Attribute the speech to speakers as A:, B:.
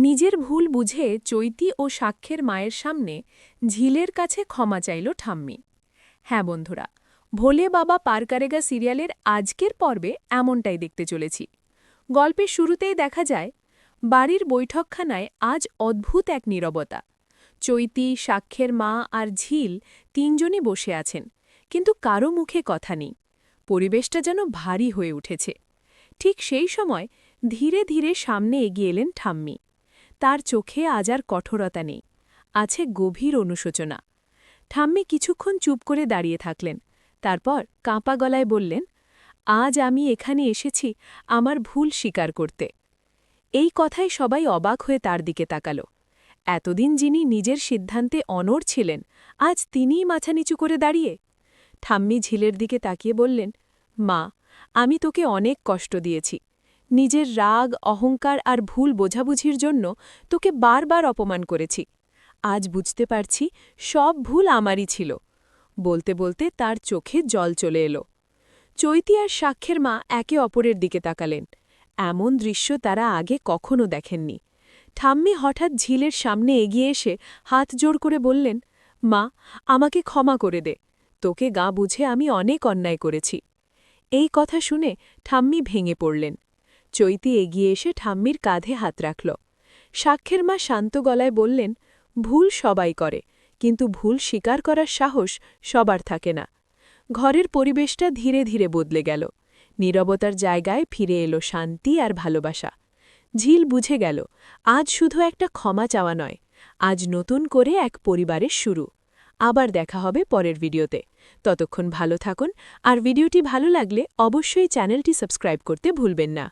A: নিজের ভুল বুঝে চৈতি ও সাক্ষ্যের মায়ের সামনে ঝিলের কাছে ক্ষমা চাইল ঠাম্মি। হ্যাঁ বন্ধুরা, ভোলে বাবা পার করেগা সিরিয়ালের আজকের পর্বে এমনটাই দেখতে চলেছি। গল্পের শুরুতেই দেখা যায় বাড়ির বৈঠকখানায় আজ অদ্ভুত এক নীরবতা। চৈতি, সাক্ষ্যের মা আর ঝিল তিনজনই বসে আছেন, কিন্তু কারো মুখে কথা নেই। পরিবেশটা যেন ভারী হয়ে উঠেছে। ঠিক সেই সময় ধীরে ধীরে সামনে এগিয়ে এলেন ঠাম্মি। তার চোখে আজ আর কঠোরতা নেই, আছে গভীর অনুশোচনা। ঠাম্মি কিছুক্ষণ চুপ করে দাঁড়িয়ে থাকলেন, তারপর কাঁপা গলায় বললেন, আজ আমি এখানে এসেছি আমার ভুল স্বীকার করতে। এই কথায় সবাই অবাক হয়ে তার দিকে তাকাল। এতদিন যিনি নিজের সিদ্ধান্তে অনড় ছিলেন, আজ তিনিই মাথা নিচু করে দাঁড়িয়ে। ঠাম্মি ঝিলের দিকে তাকিয়ে বললেন, মা, আমি তোকে অনেক কষ্ট দিয়েছি। নিজের রাগ, অহংকার আর ভুল বোঝাবুঝির জন্য তোকে বারবার অপমান করেছি। আজ বুঝতে পারছি সব ভুল আমারই ছিল। বলতে বলতে তার চোখে জল চলে এলো। চৈতি আর সাক্ষ্যের মা একে অপরের দিকে তাকালেন। এমন দৃশ্য তারা আগে কখনো দেখেননি। ঠাম্মি হঠাৎ ঝিলের সামনে এগিয়ে এসে হাত জোড় করে বললেন, মা, আমাকে ক্ষমা করে দে। তোকে গা বুঝে আমি অনেক অন্যায় করেছি। এই কথা শুনে ঠাম্মি ভেঙে পড়লেন। চৈতি এগিয়ে এসে ঠাম্মির কাঁধে হাত রাখল। সাক্ষ্যের মা শান্ত গলায় বললেন, ভুল সবাই করে, কিন্তু ভুল স্বীকার করার সাহস সবার থাকে না। ঘরের পরিবেশটা ধীরে ধীরে বদলে গেল। নীরবতার জায়গায় ফিরে এলো শান্তি আর ভালোবাসা। ঝিল বুঝে গেল, আজ শুধু একটা ক্ষমা চাওয়া নয়, আজ নতুন করে এক পরিবারের শুরু। আবার দেখা হবে পরের ভিডিওতে। ততক্ষণ ভালো থাকুন, আর ভিডিওটি ভালো লাগলে অবশ্যই চ্যানেলটি সাবস্ক্রাইব করতে ভুলবেন না।